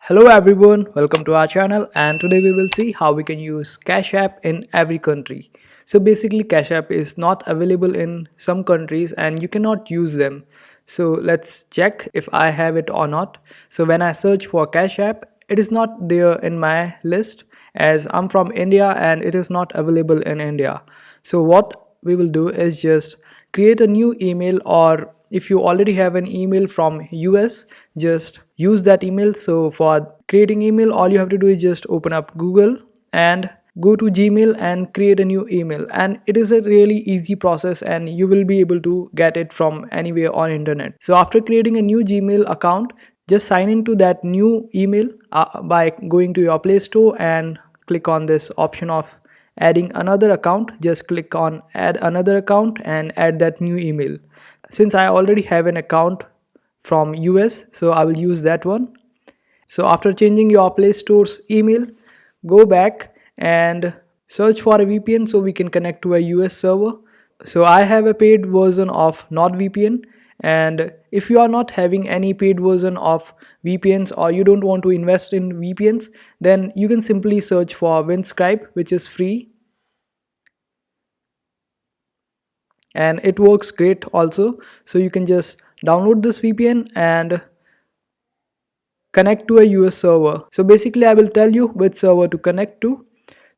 Hello everyone, welcome to our channel, and today we will see how we can use Cash App in every country. So basically Cash App is not available in some countries and you cannot use them. So let's check if I have it or not. So when I search for Cash App, it is not there in my list as I'm from India and it is not available in India. So what we will do is just create a new email, or if you already have an email from US, just use that email. So for creating email, all you have to do is just open up Google and go to Gmail and create a new email, and it is a really easy process and you will be able to get it from anywhere on internet. So after creating a new Gmail account, just sign into that new email by going to your Play Store and click on this option of adding another account. Just click on add another account and add that new email. Since I already have an account from US, so I will use that one. So after changing your Play Store's email, go back and search for a VPN so we can connect to a US server. So I have a paid version of NordVPN, and if you are not having any paid version of VPNs or you don't want to invest in VPNs, then you can simply search for Windscribe, which is free and it works great also. So you can just download this VPN and connect to a US server. So basically I will tell you which server to connect to.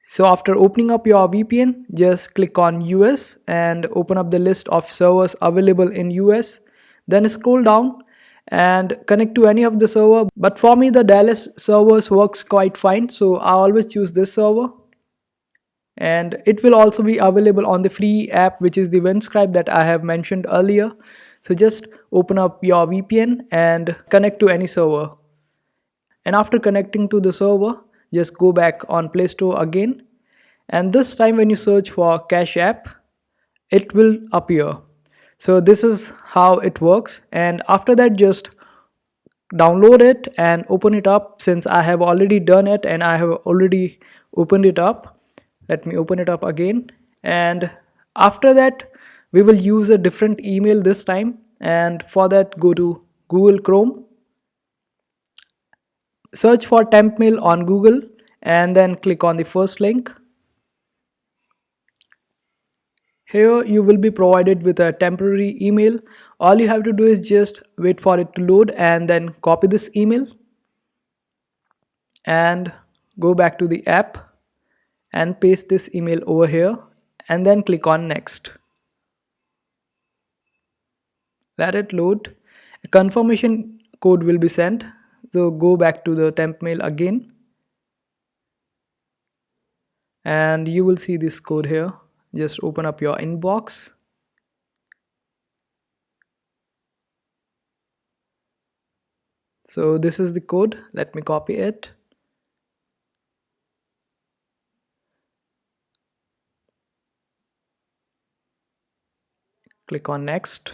So after opening up your VPN, just click on US and open up the list of servers available in US. Then scroll down and connect to any of the server. But for me the Dallas servers works quite fine, so I always choose this server. And it will also be available on the free app, which is the Windscribe that I have mentioned earlier. So just open up your VPN and connect to any server. And after connecting to the server, just go back on Play Store again, and this time when you search for Cash App, it will appear. So this is how it works, and after that just download it and open it up. Since I have already done it and I have already opened it up, let me open it up again. And after that we will use a different email this time, and for that go to Google Chrome, search for temp mail on Google and then click on the first link. Here you will be provided with a temporary email. All you have to do is just wait for it to load and then copy this email and go back to the app and paste this email over here and then click on next. Let it load. A confirmation code will be sent. So go back to the temp mail again and you will see this code here. Just open up your inbox. So this is the code. Let me copy it. Click on next.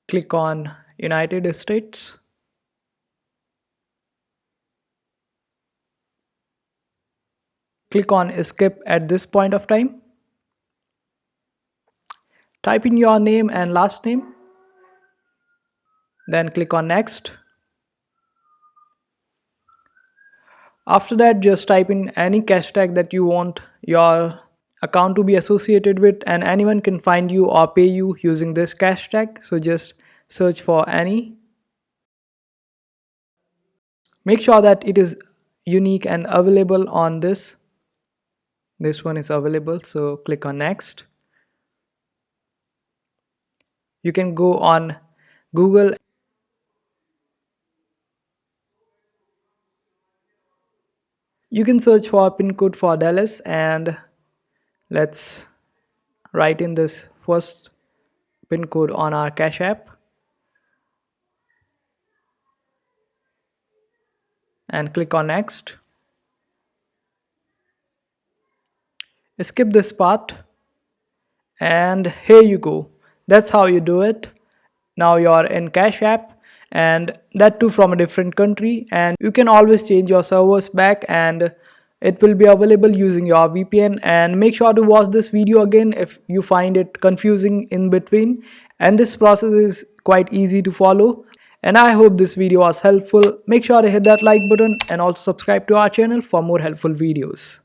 Click on United States. Click on escape at this point of time. Type in your name and last name. Then click on next. After that just type in any cash tag that you want your account to be associated with, and anyone can find you or pay you using this cash tag. So just search for any. Make sure that it is unique and available on this. This one is available, so click on next. You can go on Google. You can search for pin code for Dallas and let's write in this first pin code on our Cash App and click on next. Skip this part and here you go. That's how you do it. Now you're in Cash App, and that too from a different country, and you can always change your servers back and it will be available using your VPN. And make sure to watch this video again if you find it confusing in between, and this process is quite easy to follow. And I hope this video was helpful. Make sure to hit that like button and also subscribe to our channel for more helpful videos.